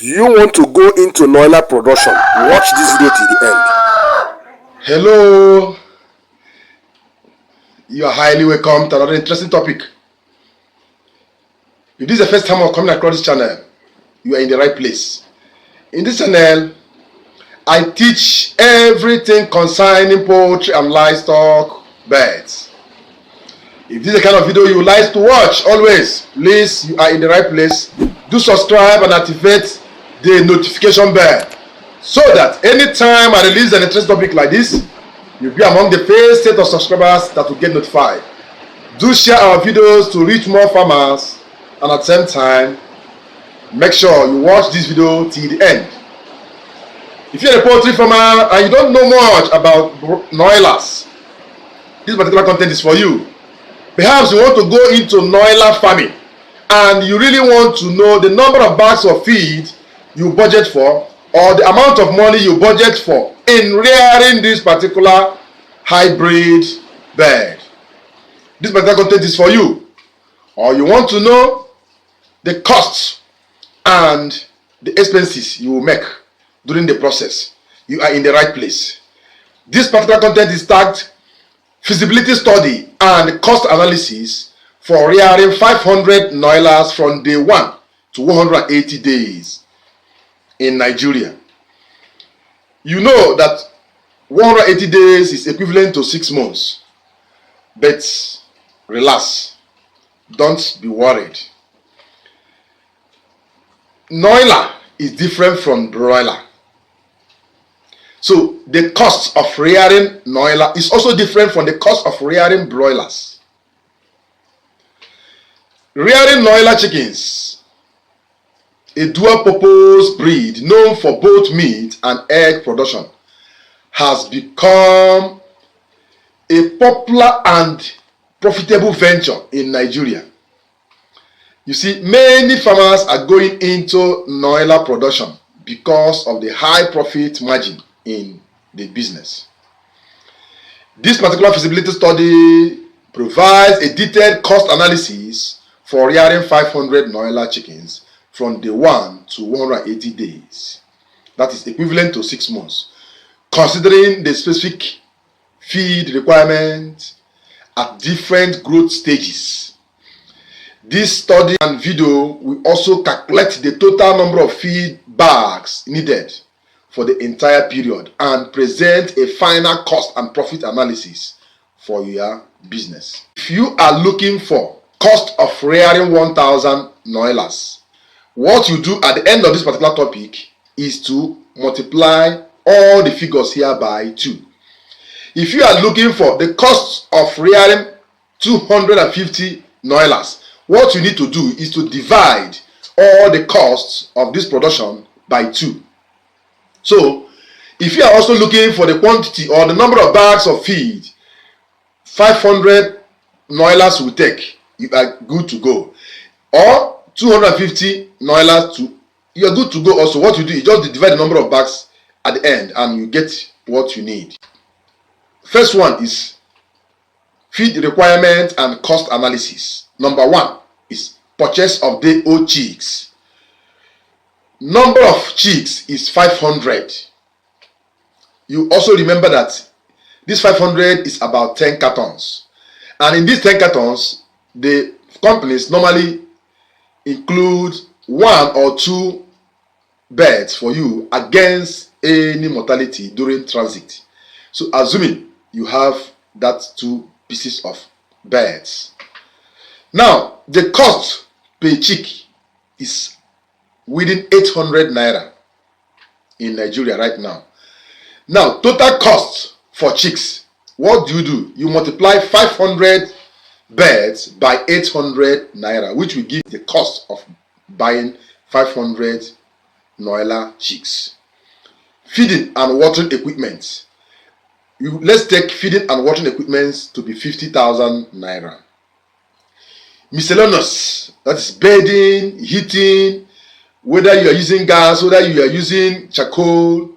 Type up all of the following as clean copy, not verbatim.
Do you want to go into Noiler production? Watch this video till the end. Hello, you are highly welcome to another interesting topic. If this is the first time of coming across this channel, you are in the right place. In this channel, I teach everything concerning poultry and livestock birds. If this is the kind of video you like to watch, always, please, you are in the right place. Do subscribe and activate the notification bell so that anytime I release an interesting topic like this, you'll be among the first set of subscribers that will get notified. Do share our videos to reach more farmers, and at the same time, make sure you watch this video till the end. If you're a poultry farmer and you don't know much about Noilers, this particular content is for you. Perhaps you want to go into Noiler farming and you really want to know the number of bags of feed you budget for, or the amount of money you budget for in rearing this particular hybrid bird. This particular content is for you. Or you want to know the costs and the expenses you will make during the process. You are in the right place. This particular content is tagged Feasibility Study and Cost Analysis for rearing 500 Noilers from day 1 to 180 days in Nigeria. You know that 180 days is equivalent to 6 months. But relax, don't be worried. Noiler is different from broiler. So the cost of rearing Noiler is also different from the cost of rearing broilers. Rearing Noiler chickens, a dual-purpose breed known for both meat and egg production, has become a popular and profitable venture in Nigeria. You see, many farmers are going into Noiler production because of the high profit margin in the business. This particular feasibility study provides a detailed cost analysis for rearing 500 Noiler chickens from day 1 to 180 days. That is equivalent to 6 months, considering the specific feed requirements at different growth stages. This study and video will also calculate the total number of feed bags needed for the entire period and present a final cost and profit analysis for your business. If you are looking for cost of rearing 1,000 Noilers, what you do at the end of this particular topic is to multiply all the figures here by 2. If you are looking for the cost of rearing 250 Noilers, what you need to do is to divide all the costs of this production by 2. So, if you are also looking for the quantity or the number of bags of feed 500 Noilers will take, you are good to go. Or 250 Noilers, you are good to go also. What you do is just divide the number of bags at the end and you get what you need. First one is feed requirement and cost analysis. Number 1 is purchase of day-old chicks. Number of chicks is 500. You also remember that this 500 is about 10 cartons. And in these 10 cartons, the companies normally include 1 or 2 birds for you against any mortality during transit. So assuming you have that 2 pieces of birds. Now, the cost per chick is within 800 naira in Nigeria right now. Now, total cost for chicks, what do? You multiply 500 birds by 800 naira, which will give the cost of buying 500 Noiler chicks. Feeding and watering equipment. Let's take feeding and watering equipment to be 50,000 naira. Miscellaneous, that is bedding, heating, whether you are using gas, whether you are using charcoal,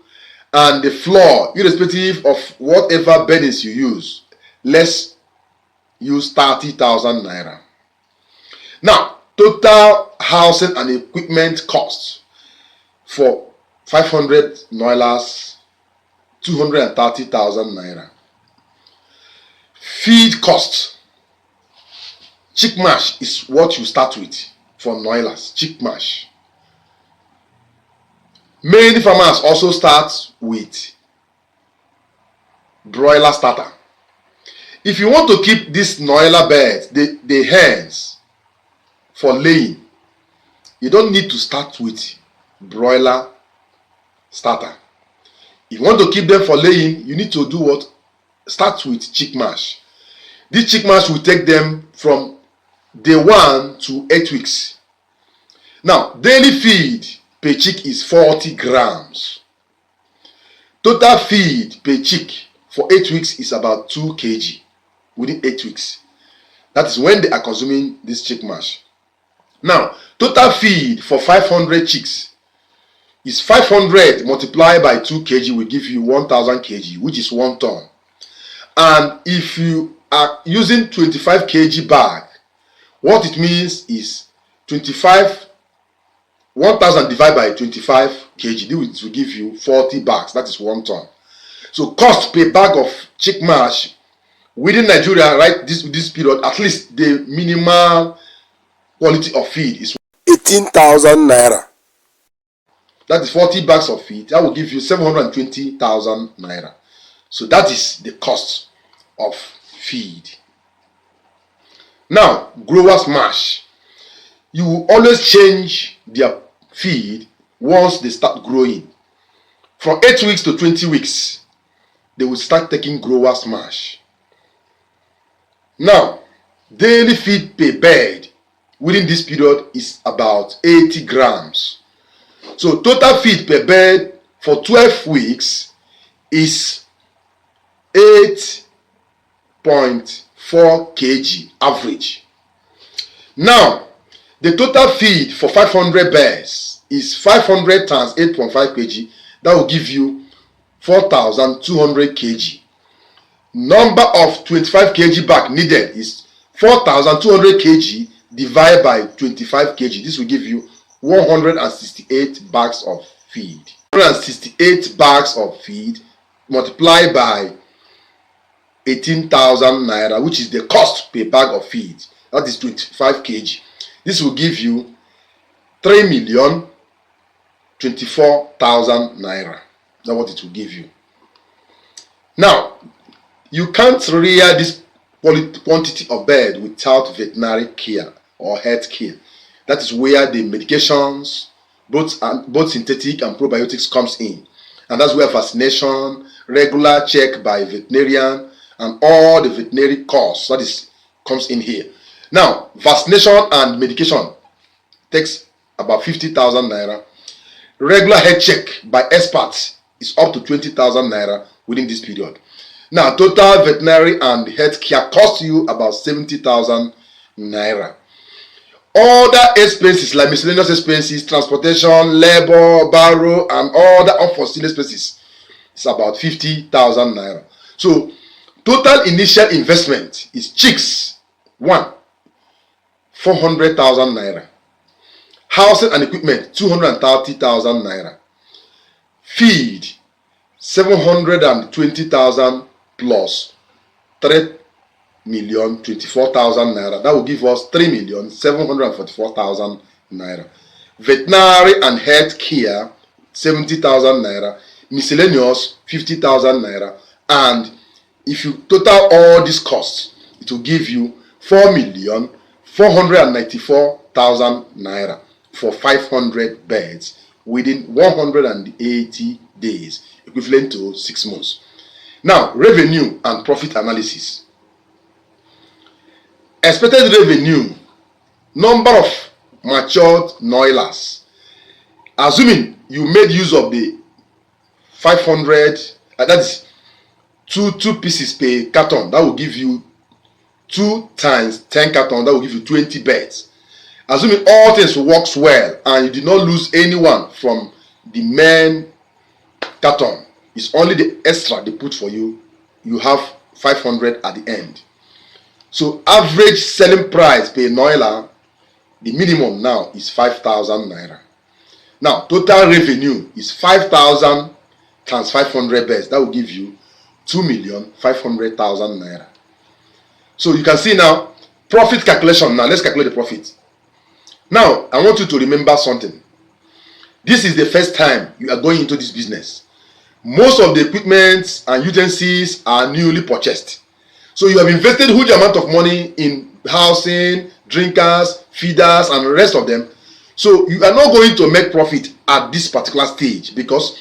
and the floor, irrespective of whatever beddings you use, let's use 30,000 naira. Now, total housing and equipment costs for 500 Noilers, 230,000 naira. Feed cost. Chick mash is what you start with for Noilers. Chick mash. Many farmers also start with broiler starter. If you want to keep these Noiler birds, the hens, for laying, you don't need to start with broiler starter. If you want to keep them for laying, you need to do what? Start with chick mash. This chick mash will take them from day 1 to 8 weeks. Now, daily feed per chick is 40 grams. Total feed per chick for 8 weeks is about 2 kg within 8 weeks. That is when they are consuming this chick mash. Now, total feed for 500 chicks is 500 multiplied by 2 kg will give you 1000 kg, which is 1 ton. And if you are using 25 kg bag, what it means is 1000 divided by 25 kg, this will give you 40 bags. That is 1 ton. So cost per bag of chick mash within Nigeria, right, this period, at least the minimal quality of feed is 18,000 naira. That is 40 bags of feed. That will give you 720,000 naira. So that is the cost of feed. Now, growers mash. You will always change their feed once they start growing. From 8 weeks to 20 weeks, they will start taking growers mash. Now, daily feed per bird within this period is about 80 grams. So total feed per bird for 12 weeks is 8.4 kg average. Now, the total feed for 500 birds is 500 times 8.5 kg. That will give you 4,200 kg. Number of 25 kg bag needed is 4,200 kg divided by 25 kg. This will give you 168 bags of feed. 168 bags of feed multiplied by 18,000 naira, which is the cost per bag of feed. That is 25 kg. This will give you 3,024,000 naira. That's what it will give you. Now, you can't rear this quantity of bird without veterinary care or health care. That is where the medications, both synthetic and probiotics, comes in. And that's where vaccination, regular check by veterinarian, and all the veterinary costs, that is, comes in here. Now, vaccination and medication takes about 50,000 naira. Regular health check by experts is up to 20,000 naira within this period. Now, total veterinary and health care costs you about 70,000 naira. Other expenses like miscellaneous expenses, transportation, labor, barrow, and all the unforeseen expenses is about 50,000 naira. So, total initial investment is chicks, 400,000 naira. Housing and equipment, 230,000 naira. Feed, 720,000 plus 3,024,000 naira. That will give us 3,744,000 naira. Veterinary and health care, 70,000 naira. Miscellaneous, 50,000 naira. And if you total all these costs, it will give you 4,494,000 naira for 500 birds within 180 days, equivalent to 6 months. Now, revenue and profit analysis. Expected revenue, number of matured Noilers. Assuming you made use of the 500, that is two pieces per carton, that will give you 2 times 10 carton, that will give you 20 birds. Assuming all things works well and you did not lose anyone from the main carton, it's only the extra they put for you, you have 500 at the end. So average selling price per Noiler, the minimum now is 5,000 naira. Now, total revenue is 5,000 times 500 birds. That will give you 2,500,000 naira. So you can see now, profit calculation. Now let's calculate the profit. Now, I want you to remember something. This is the first time you are going into this business. Most of the equipment and utensils are newly purchased. So you have invested a huge amount of money in housing, drinkers, feeders, and the rest of them. So you are not going to make profit at this particular stage, because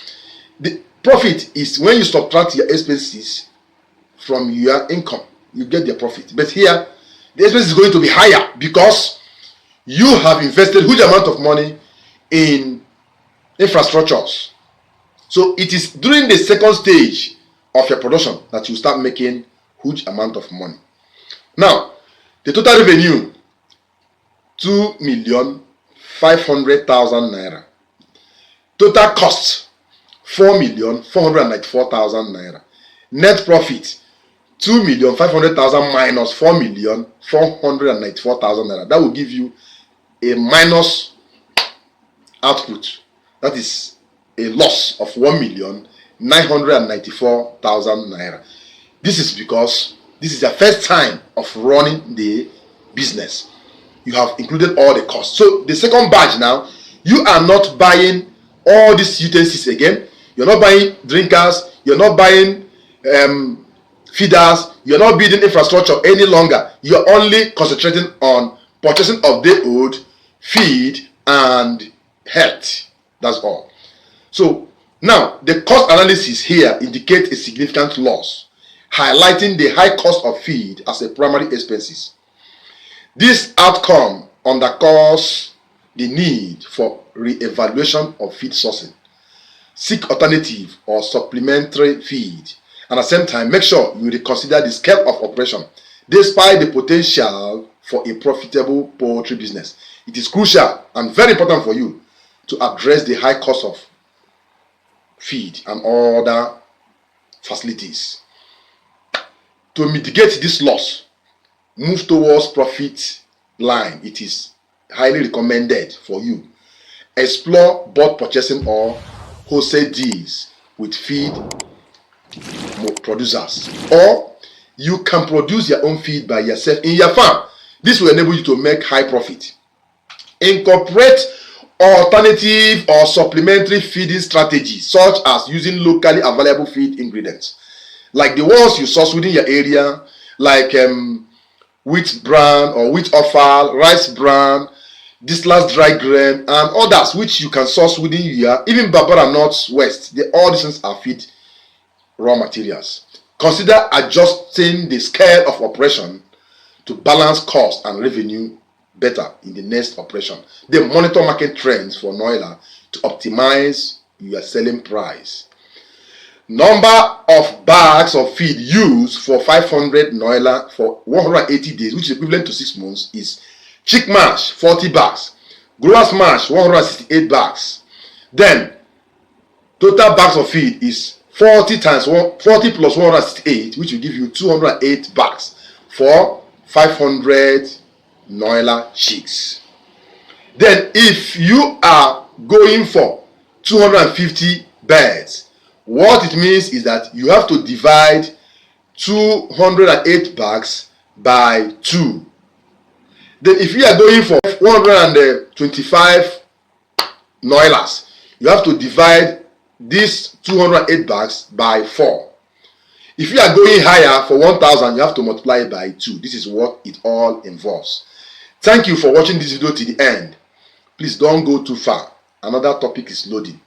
the profit is when you subtract your expenses from your income, you get the profit. But here, the expense is going to be higher because you have invested a huge amount of money in infrastructures. So it is during the second stage of your production that you start making huge amount of money. Now, the total revenue, 2,500,000 naira. Total cost, 4,494,000 naira. Net profit, 2,500,000 minus 4,494,000 naira. That will give you a minus output. That is a loss of 1,994,000 naira. This is because this is the first time of running the business. You have included all the costs. So the second batch now, you are not buying all these utensils again. You're not buying drinkers. You're not buying feeders. You're not building infrastructure any longer. You're only concentrating on purchasing of the wood, feed, and health. That's all. So now the cost analysis here indicates a significant loss, highlighting the high cost of feed as a primary expenses. This outcome underscores the need for re-evaluation of feed sourcing, seek alternative or supplementary feed, and at the same time make sure you reconsider the scale of operation despite the potential for a profitable poultry business. It is crucial and very important for you to address the high cost of feed and other facilities. To mitigate this loss, move towards profit line. It is highly recommended for you. Explore bulk purchasing or wholesale deals with feed producers, or you can produce your own feed by yourself in your farm. This will enable you to make high profit. Incorporate alternative or supplementary feeding strategies, such as using locally available feed ingredients, like the ones you source within your area, like wheat bran or wheat offal, rice bran, Dislas dry grain, and others which you can source within your, even Barbara North West. All these things are feed raw materials. Consider adjusting the scale of operation to balance cost and revenue better in the next operation. Then monitor market trends for Noiler to optimize your selling price. Number of bags of feed used for 500 Noiler for 180 days, which is equivalent to 6 months, is chick mash 40 bags, growers mash 168 bags. Then total bags of feed is 40 plus 168, which will give you 208 bags for 500 Noiler chicks. Then if you are going for 250 birds, what it means is that you have to divide 208 bags by 2. Then if you are going for 125 Noilers, you have to divide these 208 bags by 4. If you are going higher for 1,000, you have to multiply it by 2. This is what it all involves. Thank you for watching this video to the end. Please don't go too far. Another topic is loading.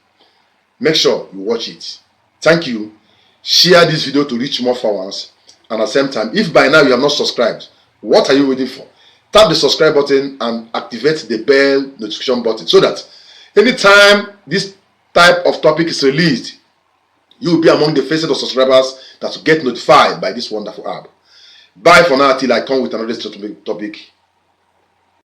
Make sure you watch it. Thank you. Share this video to reach more followers. And at the same time, if by now you have not subscribed, what are you waiting for? Tap the subscribe button and activate the bell notification button so that anytime this type of topic is released, you will be among the first set of subscribers that will get notified by this wonderful app. Bye for now till I come with another topic.